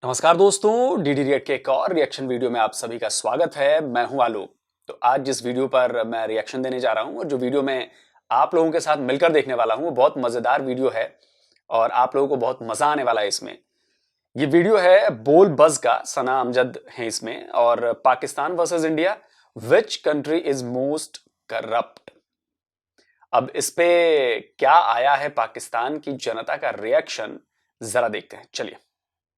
नमस्कार दोस्तों, DD react के एक और रिएक्शन वीडियो में आप सभी का स्वागत है। मैं हूं आलोक। तो आज जिस वीडियो पर मैं रिएक्शन देने जा रहा हूं और जो वीडियो में आप लोगों के साथ मिलकर देखने वाला हूं वो बहुत मजेदार वीडियो है और आप लोगों को बहुत मजा आने वाला है इसमें। ये वीडियो है बोल बज का, सना अमजद है इसमें, और Pakistan versus India, which country is most corrupt. अब इस पे क्या आया है पाकिस्तान की जनता का रिएक्शन, जरा देखते हैं। चलिए।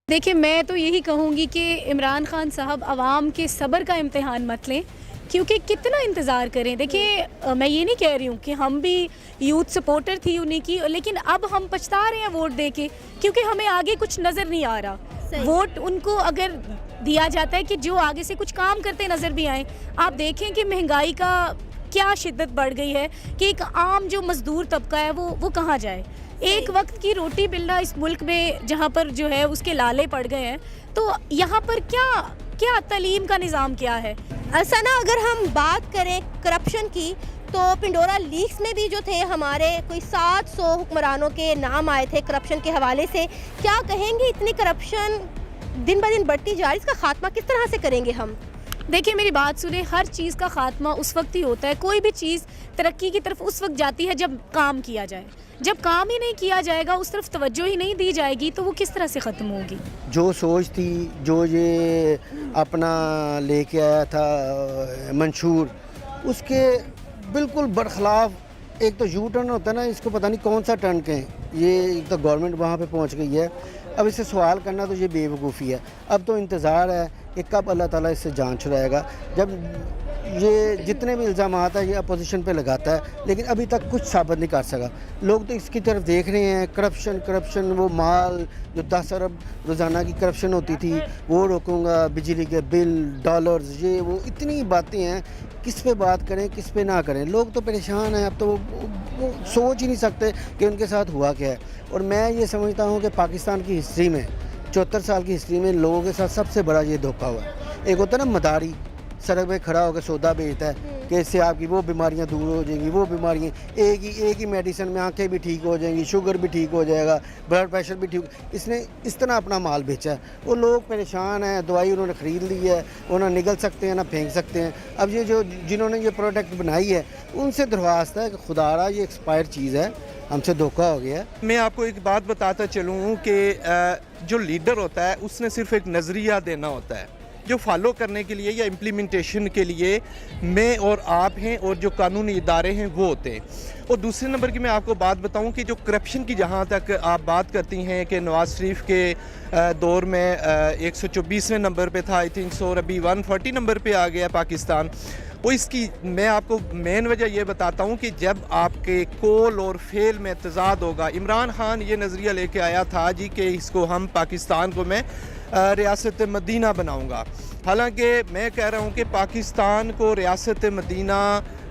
देखिए, मैं तो यही कहूँगी कि इमरान खान साहब आवाम के सब्र का इम्तिहान मत लें, क्योंकि कितना इंतज़ार करें। देखिए, मैं ये नहीं कह रही हूँ कि हम भी यूथ सपोर्टर थी उन्हीं की, लेकिन अब हम पछता रहे हैं वोट दे के, क्योंकि हमें आगे कुछ नज़र नहीं आ रहा। वोट उनको अगर दिया जाता है कि जो आगे से कुछ काम करते नज़र भी आए। आप देखें कि महंगाई का क्या शिद्दत बढ़ गई है कि एक आम जो मज़दूर तबका है वो कहाँ जाए। एक वक्त की रोटी मिलना इस मुल्क में जहाँ पर जो है उसके लाले पड़ गए हैं, तो यहाँ पर क्या क्या तालीम का निज़ाम क्या है। सना, अगर हम बात करें करप्शन की, तो पिंडोरा लीक्स में भी जो थे हमारे कोई 700 हुक्मरानों के नाम आए थे करप्शन के हवाले से। क्या कहेंगे, इतनी करप्शन दिन ब दिन बढ़ती जा रही है, इसका खात्मा किस तरह से करेंगे हम? देखिए, मेरी बात सुने, हर चीज़ का खात्मा उस वक्त ही होता है। कोई भी चीज़ तरक्की की तरफ उस वक्त जाती है जब काम किया जाए। जब काम ही नहीं किया जाएगा, उस तरफ तवज्जो ही नहीं दी जाएगी, तो वो किस तरह से ख़त्म होगी। जो सोच थी, जो ये अपना लेके आया था मंशूर, उसके बिल्कुल बरखिलाफ़ एक तो यू टर्न होता है ना, इसको पता नहीं कौन सा टर्न कहें। ये एक तो गवर्नमेंट वहाँ पे पहुँच गई है, अब इससे सवाल करना तो ये बेवकूफ़ी है। अब तो इंतज़ार है कि कब अल्लाह ताला इससे जान छुड़ाएगा। जब ये जितने भी इल्ज़ाम आता है ये अपोजिशन पे लगाता है, लेकिन अभी तक कुछ साबित नहीं कर सका। लोग तो इसकी तरफ देख रहे हैं, करप्शन करप्शन। वो माल जो 10 अरब रोज़ाना की करप्शन होती थी वो रोकूंगा, बिजली के बिल, डॉलर्स, ये वो इतनी बातें हैं, किस पे बात करें किस पे ना करें। लोग तो परेशान हैं। अब तो वो सोच ही नहीं सकते कि उनके साथ हुआ क्या है। और मैं ये समझता हूँ कि पाकिस्तान की हिस्ट्री में 74 साल की हिस्ट्री में लोगों के साथ सबसे बड़ा ये धोखा हुआ है। एक होता है ना मदारी, सड़क पे खड़ा होकर सौदा बेचता है कि इससे आपकी वो बीमारियां दूर हो जाएंगी, वो बीमारियां एक ही मेडिसिन में आंखें भी ठीक हो जाएंगी, शुगर भी ठीक हो जाएगा, ब्लड प्रेशर भी ठीक। इसने इस तरह अपना माल बेचा है। वो लोग परेशान हैं, दवाई उन्होंने ख़रीद ली है, वो ना निगल सकते हैं ना फेंक सकते हैं। अब ये जो जिन्होंने ये प्रोडक्ट बनाई है उनसे दरख्वास्त है कि खुदारा ये एक्सपायर चीज़ है, हमसे धोखा हो गया। मैं आपको एक बात बताता चलूँ कि जो लीडर होता है उसने सिर्फ एक नज़रिया देना होता है, जो फॉलो करने के लिए या इम्प्लीमेंटेशन के लिए मैं और आप हैं और जो कानूनी इदारे हैं वो होते हैं। और दूसरे नंबर की मैं आपको बात बताऊं कि जो करप्शन की जहां तक आप बात करती हैं कि नवाज़ शरीफ के दौर में 124वें नंबर पे था आई थिंक सो, और अभी 140 नंबर पे आ गया पाकिस्तान। वो इसकी मैं आपको मेन वजह ये बताता हूँ कि जब आपके कोल और फेल में तजाद होगा। इमरान खान ये नज़रिया लेके आया था जी कि इसको हम पाकिस्तान को मैं रियासत मदीना बनाऊंगा। हालांकि मैं कह रहा हूं कि पाकिस्तान को रियासत मदीना,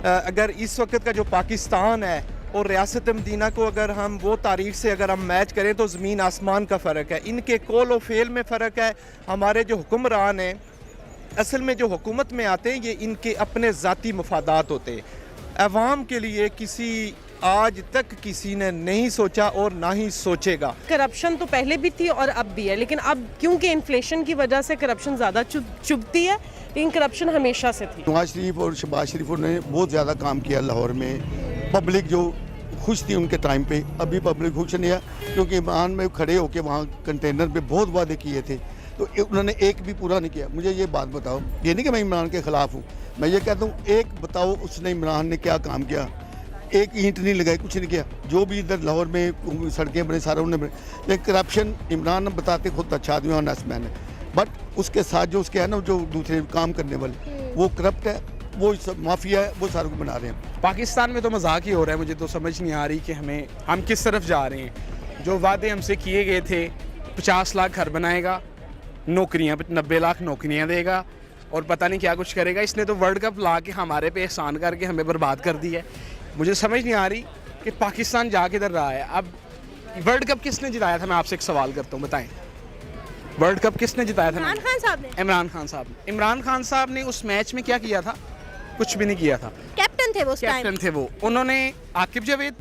अगर इस वक्त का जो पाकिस्तान है और रियासत मदीना को अगर हम वो तारीख से अगर हम मैच करें तो ज़मीन आसमान का फ़र्क है। इनके कोल और फेल में फ़र्क है। हमारे जो हुक्मरान हैं असल में जो हुकूमत में आते हैं ये इनके अपने ज़ाती मफादात होते हैं। अवाम के लिए किसी आज तक किसी ने नहीं सोचा और ना ही सोचेगा। करप्शन तो पहले भी थी और अब भी है, लेकिन अब क्योंकि इन्फ्लेशन की वजह से करप्शन ज़्यादा चुभती है, लेकिन करप्शन हमेशा से थी। नवाज शरीफ और शहबाज शरीफ ने बहुत ज़्यादा काम किया लाहौर में। पब्लिक जो खुश थी उनके टाइम पे, अभी पब्लिक खुश नहीं है, क्योंकि ईमान में खड़े होकर वहाँ कंटेनर पे बहुत वादे किए थे तो उन्होंने एक भी पूरा नहीं किया। मुझे ये बात बताओ, ये नहीं कि मैं इमरान के ख़िलाफ़ हूँ, मैं ये कहता हूँ एक बताओ उसने इमरान ने क्या काम किया। एक ईंट नहीं लगाई, कुछ नहीं किया। जो भी इधर लाहौर में सड़कें बने सारा उन्होंने बने, लेकिन करप्शन इमरान बताते खुद अच्छा आदमी ऑनेस्ट मैन है, बट उसके साथ जो उसके है ना जो दूसरे काम करने वाले वो करप्ट है, वो माफिया है, वो सारों को बना रहे हैं। पाकिस्तान में तो मजाक ही हो रहा है। मुझे तो समझ नहीं आ रही कि हम किस तरफ जा रहे हैं। जो वादे हमसे किए गए थे, 50 लाख घर बनाएगा, नौकरियाँ 90 लाख नौकरियाँ देगा और पता नहीं क्या कुछ करेगा। इसने तो वर्ल्ड कप ला के हमारे पे एहसान करके हमें बर्बाद कर दी है। मुझे समझ नहीं आ रही कि पाकिस्तान जा किधर रहा है। अब वर्ल्ड कप किसने जिताया था, मैं आपसे एक सवाल करता हूँ, बताएं वर्ल्ड कप किसने जिताया था? इमरान खान साहब ने। इमरान खान साहब ने उस मैच में क्या किया था? कुछ भी नहीं किया था। कैप्टन थे वो उस टाइम। कैप्टन थे वो। उन्होंने आकिब जावेद,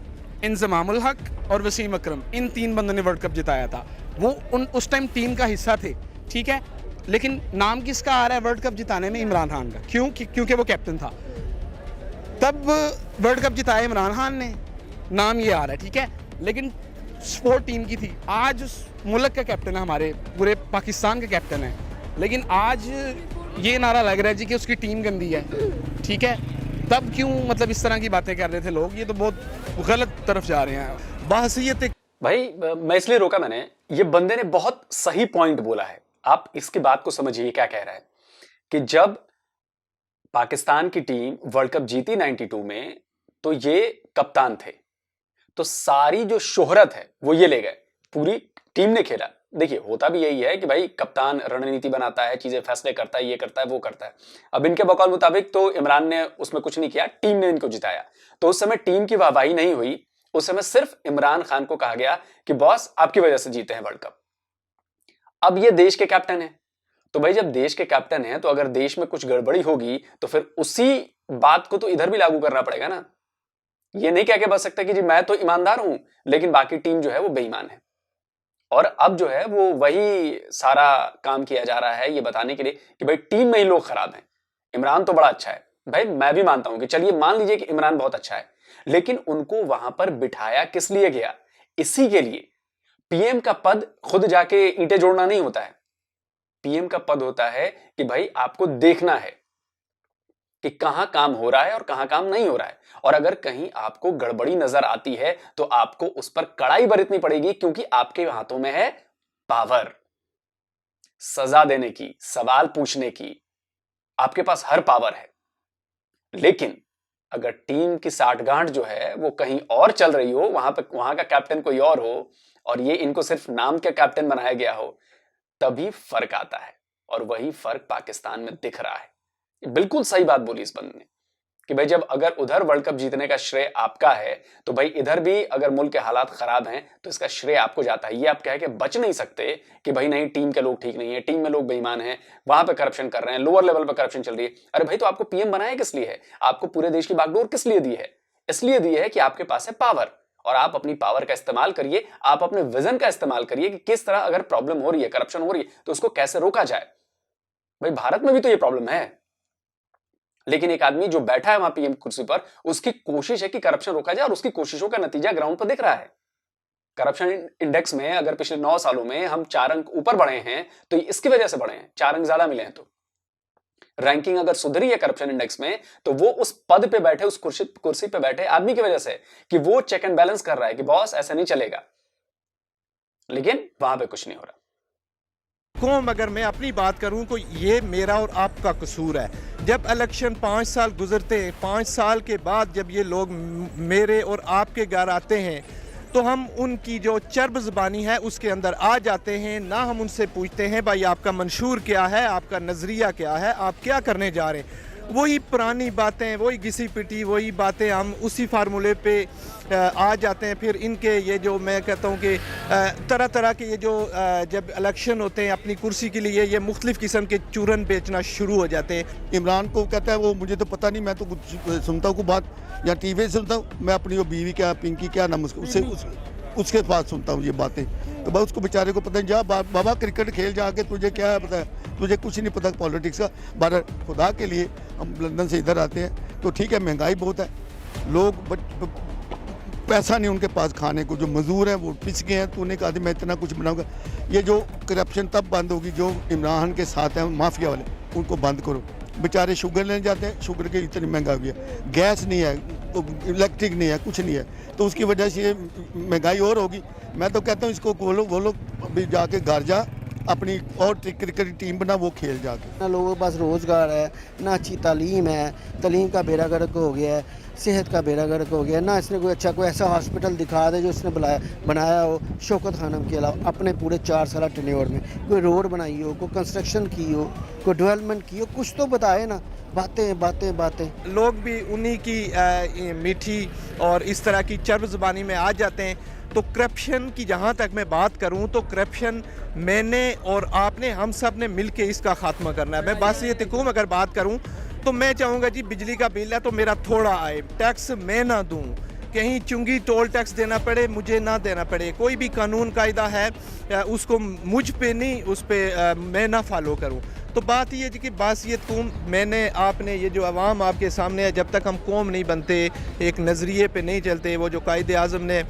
इंजमामुल हक और वसीम अकरम, इन 3 बंदों ने वर्ल्ड कप जिताया था। वो उस टाइम टीम का हिस्सा थे। ठीक है, लेकिन नाम किसका आ रहा है वर्ल्ड कप जिताने में? इमरान खान का। क्यों? क्योंकि वो कैप्टन था। तब वर्ल्ड कप जिताया इमरान खान ने, नाम ये आ रहा है, ठीक है, लेकिन स्पोर्ट टीम की थी। आज उस मुल्क का कैप्टन है, हमारे पूरे पाकिस्तान का कैप्टन है, लेकिन आज ये नारा लग रहा है जी कि उसकी टीम गंदी है, ठीक है। तब क्यों मतलब इस तरह की बातें कर रहे थे लोग? ये तो बहुत गलत तरफ जा रहे हैं। बाहसियत भाई मैं इसलिए रोका मैंने, ये बंदे ने बहुत सही पॉइंट बोला है। आप इसकी बात को समझिए क्या कह रहा है कि जब पाकिस्तान की टीम वर्ल्ड कप जीती 92 में, तो ये कप्तान थे, तो सारी जो शोहरत है वो ये ले गए, पूरी टीम ने खेला। देखिए होता भी यही है कि भाई कप्तान रणनीति बनाता है, चीजें फैसले करता है, ये करता है वो करता है। अब इनके बकौल मुताबिक तो इमरान ने उसमें कुछ नहीं किया, टीम ने इनको जिताया। तो उस समय टीम की वाहवाही नहीं हुई, उस समय सिर्फ इमरान खान को कहा गया कि बॉस आपकी वजह से जीते हैं वर्ल्ड कप। अब ये देश के कैप्टन है, तो भाई जब देश के कैप्टन है तो अगर देश में कुछ गड़बड़ी होगी तो फिर उसी बात को तो इधर भी लागू करना पड़ेगा ना। ये नहीं कह के बच सकता कि जी मैं तो ईमानदार हूं लेकिन बाकी टीम जो है वो बेईमान है। और अब जो है वो वही सारा काम किया जा रहा है ये बताने के लिए कि भाई टीम में ही लोग खराब हैं, इमरान तो बड़ा अच्छा है। भाई मैं भी मानता हूं कि चलिए मान लीजिए कि इमरान बहुत अच्छा है, लेकिन उनको वहां पर बिठाया किस लिए गया? इसी के लिए। पीएम का पद खुद जाके ईंटें जोड़ना नहीं होता है। पीएम का पद होता है कि भाई आपको देखना है कि कहां काम हो रहा है और कहां काम नहीं हो रहा है, और अगर कहीं आपको गड़बड़ी नजर आती है तो आपको उस पर कड़ाई बरतनी पड़ेगी, क्योंकि आपके हाथों में है पावर, सजा देने की, सवाल पूछने की, आपके पास हर पावर है। लेकिन अगर टीम की साठगांठ जो है वो कहीं और चल रही हो, वहां का कैप्टन कोई और हो और ये इनको सिर्फ नाम के कैप्टन बनाया गया हो, तभी फर्क आता है। और वही फर्क पाकिस्तान में दिख रहा है। बिल्कुल सही बात बोली इस बंदे ने कि भाई जब अगर उधर वर्ल्ड कप जीतने का श्रेय आपका है तो भाई इधर भी अगर मुल्क के हालात खराब हैं तो इसका श्रेय आपको जाता है। ये आप कह के बच नहीं सकते कि भाई नहीं टीम के लोग ठीक नहीं है, टीम में लोग बेईमान हैं, वहां पे करप्शन कर रहे हैं, लोअर लेवल पे करप्शन चल रही है। अरे भाई तो आपको पीएम बनाया किस लिए है? आपको पूरे देश की बागडोर किस लिए दी है? इसलिए दी है कि आपके पास है पावर, और आप अपनी पावर का इस्तेमाल करिए, आप अपने विजन का इस्तेमाल करिए कि किस तरह अगर प्रॉब्लम हो रही है, करप्शन हो रही है, तो उसको कैसे रोका जाए। भाई भारत में भी तो ये प्रॉब्लम है, लेकिन एक आदमी जो बैठा है वहां पीएम कुर्सी पर, उसकी कोशिश है कि करप्शन रोका जाए और उसकी कोशिशों का नतीजा ग्राउंड पर दिख रहा है। करप्शन इंडेक्स में अगर पिछले 9 सालों में हम 4 अंक ऊपर बढ़े हैं तो इसकी वजह से बढ़े हैं, 4 अंक ज्यादा मिले हैं। तो रैंकिंग अगर सुधरी है करप्शन इंडेक्स में तो वो उस पद पे बैठे, उस कुर्सी पे बैठे आदमी की वजह से, कि वो चेक एंड बैलेंस कर रहा है कि बॉस ऐसा नहीं चलेगा, लेकिन वहां पे कुछ नहीं हो रहा। कौम अगर मैं अपनी बात करूं तो ये मेरा और आपका कसूर है। जब इलेक्शन 5 साल गुजरते हैं, 5 साल के बाद जब ये लोग मेरे और आपके घर आते हैं तो हम उनकी जो चर्ब ज़बानी है उसके अंदर आ जाते हैं। ना हम उनसे पूछते हैं भाई आपका मंशूर क्या है, आपका नज़रिया क्या है, आप क्या करने जा रहे हैं। वही पुरानी बातें, वही घिसी पिटी वही बातें, हम उसी फार्मूले पे आ जाते हैं। फिर इनके ये जो मैं कहता हूँ कि तरह तरह के ये जो जब इलेक्शन होते हैं अपनी कुर्सी के लिए ये मुख्तलिफ़ किस्म के चूरन बेचना शुरू हो जाते हैं। इमरान को कहता है वो मुझे तो पता नहीं, मैं तो कुछ सुनता हूँ को बात या टीवी से सुनता हूँ, मैं अपनी वो बीवी क्या पिंकी क्या नाम उसके पास सुनता हूँ ये बातें। तो बस उसको बेचारे को पता नहीं, जा बाबा क्रिकेट खेल जाके, तुझे क्या है पता है, तुझे कुछ नहीं पता पॉलिटिक्स का। बारह खुदा के लिए हम लंदन से इधर आते हैं तो ठीक है महंगाई बहुत है, लोग पैसा नहीं उनके पास खाने को, जो मजदूर हैं वो पिस गए हैं। तो उन्हें कहा मैं इतना कुछ बनाऊंगा। ये जो करप्शन तब बंद होगी जो इमरान के साथ हैं माफिया वाले, उनको बंद करो। बेचारे शुगर लेने जाते हैं, शुगर की इतनी महंगा हो गया, गैस नहीं है, तो इलेक्ट्रिक नहीं है, कुछ नहीं है, तो उसकी वजह से ये महंगाई और होगी। मैं तो कहता हूँ इसको बोलो अभी जाके घर जा, अपनी और क्रिकेट टीम बना, वो खेल जाके। ना लोगों के पास रोज़गार है, ना अच्छी तालीम है, तालीम का बेड़ा गर्क हो गया है, सेहत का बेड़ा गर्क हो गया। ना इसने कोई अच्छा कोई ऐसा हॉस्पिटल दिखा दे जो इसने बनाया हो शौकत खानम के अलावा अपने पूरे 4 साल टेन्योर में। कोई रोड बनाई हो, कोई कंस्ट्रक्शन की हो, कोई डेवलपमेंट की हो, कुछ तो बताए ना। बातें बातें बातें। लोग भी उन्हीं की मीठी और इस तरह की चर्ब ज़बानी में आ जाते हैं। तो करप्शन की जहाँ तक मैं बात करूँ तो करप्शन मैंने और आपने, हम सब ने मिल के इसका खात्मा करना है। मैं बासियत हुकूम अगर बात करूँ तो मैं चाहूँगा जी बिजली का बिल है तो मेरा थोड़ा आए, टैक्स मैं ना दूँ, कहीं चुंगी टोल टैक्स देना पड़े, मुझे ना देना पड़े। कोई भी कानून कायदा है उसको मुझ पे नहीं, उस पे मैं ना फॉलो करूं। तो बात ये है कि बासियत कौम, मैंने आपने ये जो अवाम आपके सामने है, जब तक हम कौम नहीं बनते, एक नज़रिए पे नहीं चलते, वो जो कायदे आज़म ने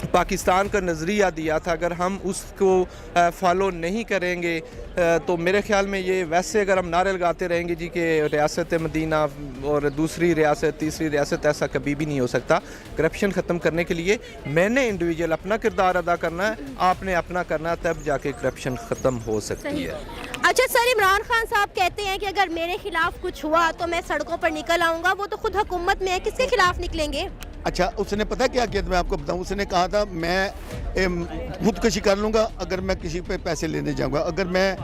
पाकिस्तान का नज़रिया दिया था, अगर हम उसको फॉलो नहीं करेंगे तो मेरे ख्याल में ये वैसे अगर हम नारे लगाते रहेंगे जी कि रियासत मदीना और दूसरी रियासत, तीसरी रियासत, ऐसा कभी भी नहीं हो सकता। करप्शन ख़त्म करने के लिए मैंने इंडिविजुअल अपना किरदार अदा करना है, आपने अपना करना है, तब जाके करप्शन ख़त्म हो सकती है। अच्छा सर, इमरान खान साहब कहते हैं कि अगर मेरे खिलाफ कुछ हुआ तो मैं सड़कों पर निकल आऊँगा। वो तो खुद हुकूमत में है, किसके खिलाफ निकलेंगे? अच्छा, उसने पता क्या किया, मैं आपको बताऊं, उसने कहा था मैं खुदकशी कर लूँगा अगर मैं किसी पे पैसे लेने जाऊँगा, अगर मैं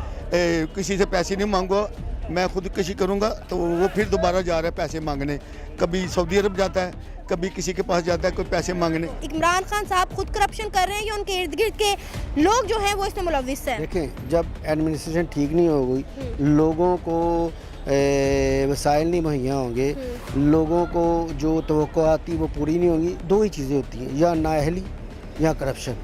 किसी से पैसे नहीं मांगूंगा, मैं खुदकशी करूँगा। तो वो फिर दोबारा जा रहा है पैसे मांगने, कभी सऊदी अरब जाता है, कभी किसी के पास जाता है कोई पैसे मांगने। इमरान खान साहब खुद करप्शन कर रहे हैं या उनके इर्द गिर्द के लोग जो हैं वो इसमें मुलविस हैं? देखें, जब एडमिनिस्ट्रेशन ठीक नहीं हो गई, लोगों को वसाइल नहीं मुहैया होंगे, लोगों को जो तवक्कुआत थी वो पूरी नहीं होंगी, दो ही चीज़ें होती हैं, या नाअहली या करप्शन।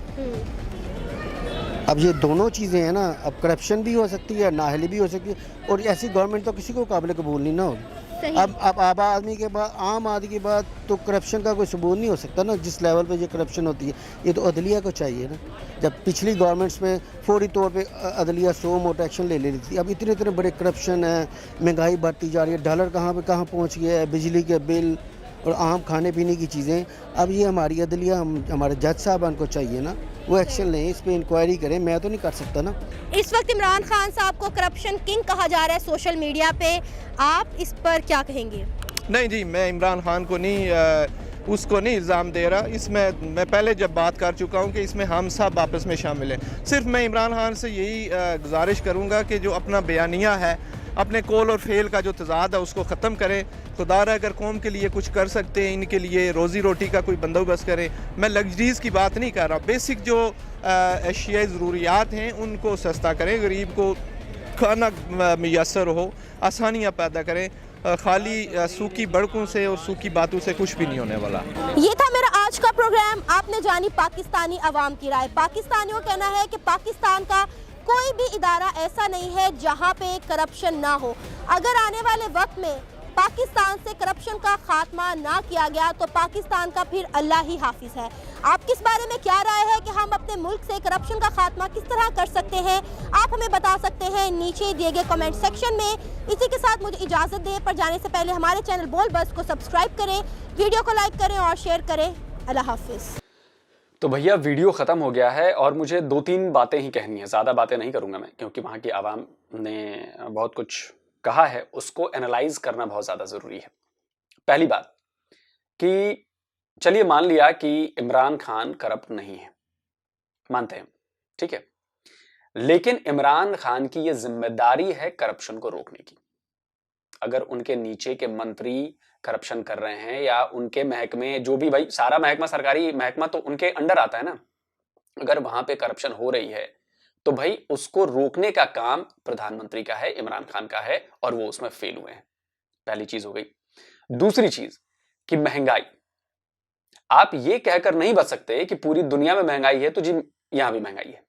अब ये दोनों चीज़ें हैं ना, अब करप्शन भी हो सकती है, नाअहली भी हो सकती है, और ऐसी गवर्नमेंट तो किसी को काबिल कबूल नहीं ना होगी। अब आम आदमी के बाद, आम आदमी के बाद तो करप्शन का कोई सबूत नहीं हो सकता ना, जिस लेवल पे ये करप्शन होती है। ये तो अदलिया को चाहिए ना। जब पिछली गवर्नमेंट्स में फौरी तौर पे अदलिया 100 मोटा एक्शन ले लेती थी, अब इतने बड़े करप्शन है, महंगाई बढ़ती जा रही है, डॉलर कहाँ पहुँच गया है, बिजली के बिल और आम खाने पीने की चीज़ें। अब ये हमारी अदलिया, हमारे जज साहबान को चाहिए ना, वो एक्शन लें, इस पर इंक्वायरी करें। मैं तो नहीं कर सकता ना। इस वक्त इमरान खान साहब को करप्शन किंग कहा जा रहा है सोशल मीडिया पे, आप इस पर क्या कहेंगे? नहीं जी, मैं इमरान खान को नहीं उसको नहीं इल्ज़ाम दे रहा। इसमें मैं पहले जब बात कर चुका हूँ कि इसमें हम सब आपस में शामिल हैं। सिर्फ मैं इमरान खान से यही गुजारिश करूँगा कि जो अपना बयानिया है, अपने कौल और फेल का जो तजाद है उसको ख़त्म करें। खुदारा अगर कौम के लिए कुछ कर सकते हैं, इनके लिए रोज़ी रोटी का कोई बंदोबस्त करें। मैं लग्जरीज़ की बात नहीं कर रहा, बेसिक जो अशियाई ज़रूरियात हैं उनको सस्ता करें, गरीब को खाना मैसर हो, आसानियाँ पैदा करें। खाली सूखी बड़कों से और सूखी बातों से कुछ भी नहीं होने वाला। ये था मेरा आज का प्रोग्राम। आपने जानी पाकिस्तानी अवाम की राय। पाकिस्तानियों का कहना है कि पाकिस्तान का कोई भी इदारा ऐसा नहीं है जहां पे करप्शन ना हो। अगर आने वाले वक्त में पाकिस्तान से करप्शन का खात्मा ना किया गया तो पाकिस्तान का फिर अल्लाह ही हाफिज है। आप किस बारे में क्या राय है कि हम अपने मुल्क से करप्शन का खात्मा किस तरह कर सकते हैं, आप हमें बता सकते हैं नीचे दिए गए कमेंट सेक्शन में। इसी के साथ मुझे इजाज़त दें, पर जाने से पहले हमारे चैनल बोल बस को सब्सक्राइब करें, वीडियो को लाइक करें और शेयर करें। अल्लाह हाफिज। तो भैया वीडियो ख़त्म हो गया है और मुझे 2-3 बातें ही कहनी है, ज़्यादा बातें नहीं करूँगा मैं, क्योंकि वहाँ की आवाम ने बहुत कुछ कहा है, उसको एनालाइज करना बहुत ज़्यादा ज़रूरी है। पहली बात कि चलिए मान लिया कि इमरान खान करप्ट नहीं है, मानते हैं, ठीक है, लेकिन इमरान खान की ये जिम्मेदारी है करप्शन को रोकने की। अगर उनके नीचे के मंत्री करप्शन कर रहे हैं या उनके महकमे, जो भी, भाई सारा महकमा सरकारी महकमा तो उनके अंडर आता है ना, अगर वहां पे करप्शन हो रही है तो भाई उसको रोकने का काम प्रधानमंत्री का है, इमरान खान का है, और वो उसमें फेल हुए हैं। पहली चीज हो गई। दूसरी चीज कि महंगाई, आप ये कहकर नहीं बच सकते कि पूरी दुनिया में महंगाई है तो जी यहां भी महंगाई है।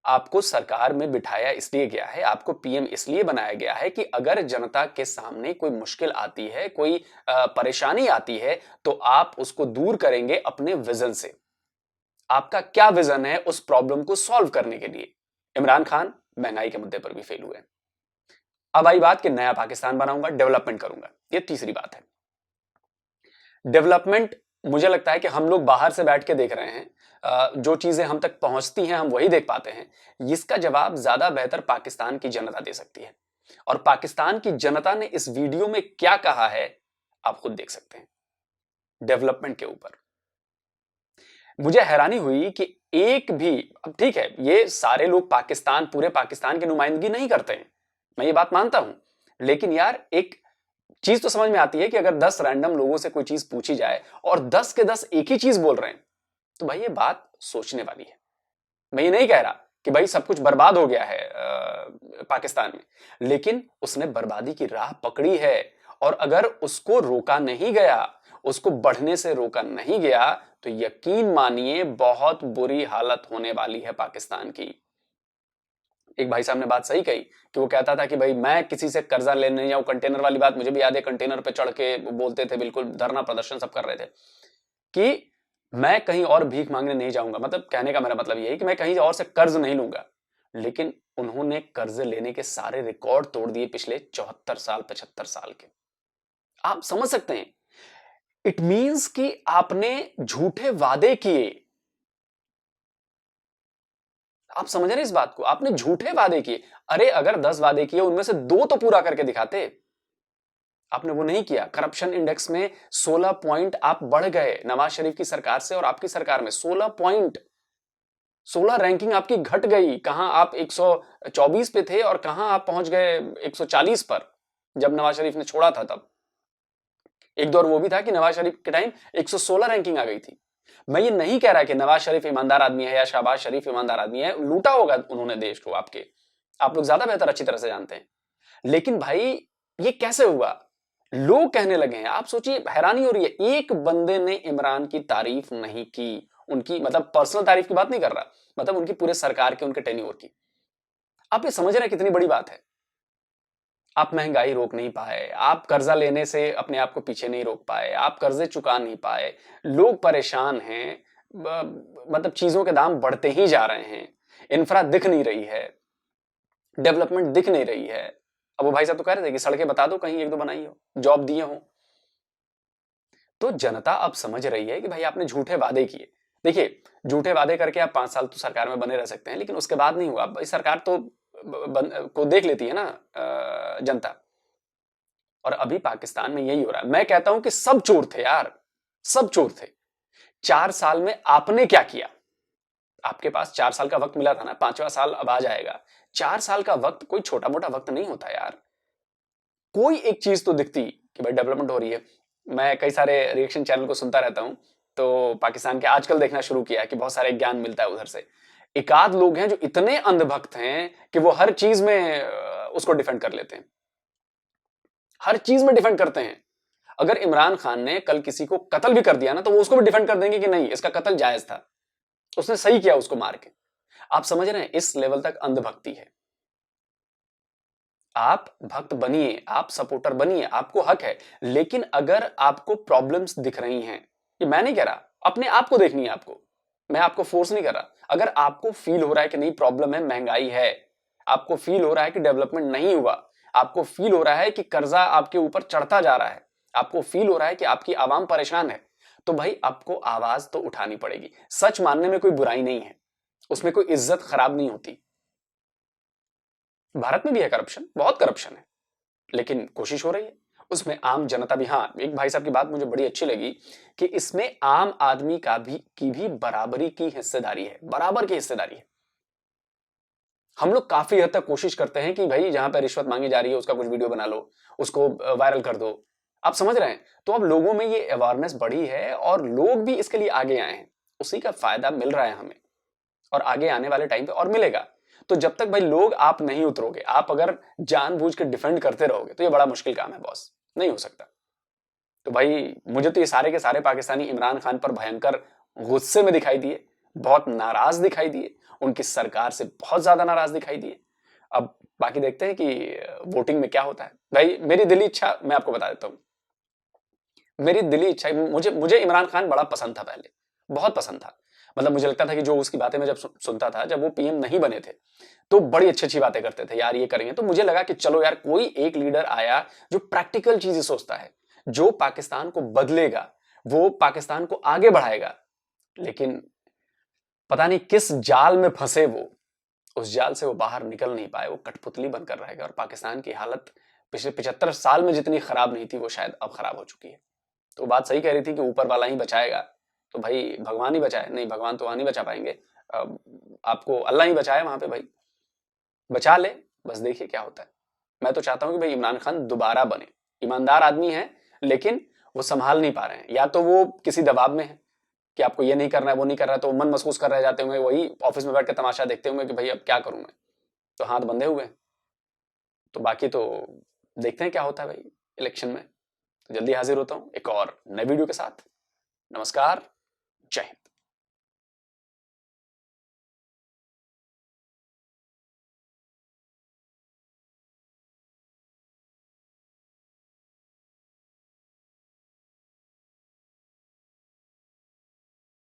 आपको सरकार में बिठाया इसलिए गया है, आपको पीएम इसलिए बनाया गया है कि अगर जनता के सामने कोई मुश्किल आती है, कोई परेशानी आती है, तो आप उसको दूर करेंगे अपने विजन से। आपका क्या विजन है उस प्रॉब्लम को सॉल्व करने के लिए? इमरान खान महंगाई के मुद्दे पर भी फेल हुए। अब आई बात कि नया पाकिस्तान बनाऊंगा, डेवलपमेंट करूंगा, ये तीसरी बात है। डेवलपमेंट मुझे लगता है कि हम लोग बाहर से बैठ के देख रहे हैं, जो चीजें हम तक पहुंचती हैं हम वही देख पाते हैं। इसका जवाब ज्यादा बेहतर पाकिस्तान की जनता दे सकती है, और पाकिस्तान की जनता ने इस वीडियो में क्या कहा है आप खुद देख सकते हैं। डेवलपमेंट के ऊपर मुझे हैरानी हुई कि एक भी, अब ठीक है ये सारे लोग पाकिस्तान, पूरे पाकिस्तान की नुमाइंदगी नहीं करते हैं, मैं ये बात मानता हूं, लेकिन यार एक चीज तो समझ में आती है कि अगर 10 रैंडम लोगों से कोई चीज पूछी जाए और 10 के 10 एक ही चीज बोल रहे हैं, तो भाई ये बात सोचने वाली है। मैं ये नहीं कह रहा कि भाई सब कुछ बर्बाद हो गया है पाकिस्तान में, लेकिन उसने बर्बादी की राह पकड़ी है, और अगर उसको रोका नहीं गया, उसको बढ़ने से रोका नहीं गया तो यकीन मानिए बहुत बुरी हालत होने वाली है पाकिस्तान की। एक भाई साहब ने बात सही कही कि वो कहता था कि भाई मैं किसी से कर्जा लेने नहीं जाऊं। कंटेनर वाली बात मुझे भी याद है, कंटेनर पे चढ़ के बोलते थे, बिल्कुल धरना प्रदर्शन सब कर रहे थे कि मैं कहीं और भीख मांगने नहीं जाऊंगा। मतलब कहने का मेरा मतलब ये है कि मैं कहीं और से कर्ज नहीं लूंगा। लेकिन उन्होंने कर्ज लेने के सारे रिकॉर्ड तोड़ दिए पिछले 74 साल 75 साल के। आप समझ सकते हैं, इट मींस कि आपने झूठे वादे किए। आप समझ रहे हैं इस बात को? आपने झूठे वादे किए। अरे अगर 10 वादे किए उनमें से 2 तो पूरा करके दिखाते। आपने वो नहीं किया। करप्शन इंडेक्स में 16 पॉइंट आप बढ़ गए नवाज शरीफ की सरकार से, और आपकी सरकार में 16 पॉइंट, 16 रैंकिंग आपकी घट गई। कहां आप 124 पे थे और कहां आप पहुंच गए 140 पर जब नवाज शरीफ ने छोड़ा था। तब एक दौर वो भी था कि नवाज शरीफ के टाइम 116 रैंकिंग आ गई थी। मैं ये नहीं कह रहा कि नवाज शरीफ ईमानदार आदमी है या शहबाज शरीफ ईमानदार आदमी है, लूटा होगा उन्होंने देश को। आप लोग ज्यादा बेहतर अच्छी तरह से जानते हैं। लेकिन भाई ये कैसे हुआ? लोग कहने लगे हैं। आप सोचिए, हैरानी हो रही है, एक बंदे ने इमरान की तारीफ नहीं की। उनकी मतलब पर्सनल तारीफ की बात नहीं कर रहा, मतलब उनकी पूरे सरकार के, उनके टेन्योर की। आप ये समझ रहे हैं कितनी बड़ी बात है? आप महंगाई रोक नहीं पाए, आप कर्जा लेने से अपने आप को पीछे नहीं रोक पाए, आप कर्जे चुका नहीं पाए, लोग परेशान हैं, मतलब चीजों के दाम बढ़ते ही जा रहे हैं, इंफ्रा दिख नहीं रही है, डेवलपमेंट दिख नहीं रही है। अब वो भाई साहब तो कह रहे थे कि सड़कें बता दो कहीं 1-2 बनाई हो, जॉब दिए हो। तो जनता अब समझ रही है कि भाई आपने झूठे वादे किए। देखिए, झूठे वादे करके आप 5 साल तो सरकार में बने रह सकते हैं, लेकिन उसके बाद नहीं हुआ। भाई सरकार तो को देख लेती है ना जनता। और अभी पाकिस्तान में यही हो रहा है। मैं कहता हूं कि सब चोर थे यार, सब चोर थे। 4 साल में आपने क्या किया? आपके पास 4 साल का वक्त मिला था ना, 5वां साल अब आ जाएगा। 4 साल का वक्त कोई छोटा मोटा वक्त नहीं होता यार। कोई एक चीज तो दिखती कि भाई डेवलपमेंट हो रही है। मैं कई सारे रिएक्शन चैनल को सुनता रहता हूं, तो पाकिस्तान के आजकल देखना शुरू किया कि बहुत सारे ज्ञान मिलता है उधर से। एकाध लोग हैं जो इतने अंधभक्त हैं कि वो हर चीज में उसको डिफेंड कर लेते हैं, हर चीज में डिफेंड करते हैं। अगर इमरान खान ने कल किसी को कत्ल भी कर दिया ना, तो वो उसको भी डिफेंड कर देंगे कि नहीं, इसका कत्ल जायज था, उसने सही किया उसको मार के। आप समझ रहे हैं, इस लेवल तक अंधभक्ति है। आप भक्त बनिए, आप सपोर्टर बनिए, आपको हक है। लेकिन अगर आपको प्रॉब्लम्स दिख रही हैं, ये मैं नहीं कह रहा, अपने आप को देखनी है आपको, मैं आपको फोर्स नहीं कर रहा। अगर आपको फील हो रहा है कि नहीं प्रॉब्लम है, महंगाई है, आपको फील हो रहा है कि डेवलपमेंट नहीं हुआ, आपको फील हो रहा है कि कर्जा आपके ऊपर चढ़ता जा रहा है, आपको फील हो रहा है कि आपकी आवाम परेशान है, तो भाई आपको आवाज तो उठानी पड़ेगी। सच मानने में कोई बुराई नहीं है, उसमें कोई इज्जत खराब नहीं होती। भारत में भी है करप्शन, बहुत करप्शन है, लेकिन कोशिश हो रही है। उसमें आम जनता भी, हाँ, एक भाई साहब की बात मुझे बड़ी अच्छी लगी कि इसमें आम आदमी की भी बराबरी की हिस्सेदारी है, बराबर की हिस्सेदारी है। हम लोग काफी हद तक कोशिश करते हैं कि भाई जहां पर रिश्वत मांगी जा रही है उसका कुछ वीडियो बना लो, उसको वायरल कर दो। आप समझ रहे हैं? तो अब लोगों में ये अवेयरनेस बढ़ी है और लोग भी इसके लिए आगे आए हैं, उसी का फायदा मिल रहा है हमें, और आगे आने वाले टाइम पे और मिलेगा। तो जब तक भाई लोग आप नहीं उतरोगे, आप अगर जानबूझ के डिफेंड करते रहोगे, तो ये बड़ा मुश्किल काम है बॉस, नहीं हो सकता। तो भाई मुझे तो ये सारे के सारे पाकिस्तानी इमरान खान पर भयंकर गुस्से में दिखाई दिए, बहुत नाराज दिखाई दिए, उनकी सरकार से बहुत ज्यादा नाराज दिखाई दिए। अब बाकी देखते हैं कि वोटिंग में क्या होता है। भाई मेरी दिली इच्छा मैं आपको बता देता हूं, मेरी दिली इच्छा, मुझे इमरान खान बड़ा पसंद था, पहले बहुत पसंद था। मतलब मुझे लगता था कि जो उसकी बातें मैं जब सुनता था, जब वो पीएम नहीं बने थे, तो बड़ी अच्छी अच्छी बातें करते थे यार, ये करेंगे। तो मुझे लगा कि चलो यार, कोई एक लीडर आया जो प्रैक्टिकल चीजें सोचता है, जो पाकिस्तान को बदलेगा, वो पाकिस्तान को आगे बढ़ाएगा। लेकिन पता नहीं किस जाल में फंसे वो, उस जाल से वो बाहर निकल नहीं पाए, वो कठपुतली बनकर रहेगा। और पाकिस्तान की हालत पिछले 75 साल में जितनी खराब नहीं थी, वो शायद अब खराब हो चुकी है। तो बात सही कह रही थी कि ऊपर वाला ही बचाएगा, तो भाई भगवान ही बचाए। नहीं, भगवान तो वहां नहीं बचा पाएंगे, आपको अल्लाह ही बचाए वहां पे, भाई बचा ले, बस देखिए क्या होता है। मैं तो चाहता हूं कि भाई इमरान खान दोबारा बने। ईमानदार आदमी है, लेकिन वो संभाल नहीं पा रहे हैं, या तो वो किसी दबाव में है कि आपको ये नहीं करना है, वो नहीं कर रहा है, तो मन महसूस कर रह जाते होंगे, वही ऑफिस में बैठ के तमाशा देखते होंगे कि भाई अब क्या करूं मैं, तो हाथ बंधे हुए। तो बाकी तो देखते हैं क्या होता है भाई इलेक्शन में। तो जल्दी हाजिर होता हूं एक और नए वीडियो के साथ। नमस्कार, जय हिंद।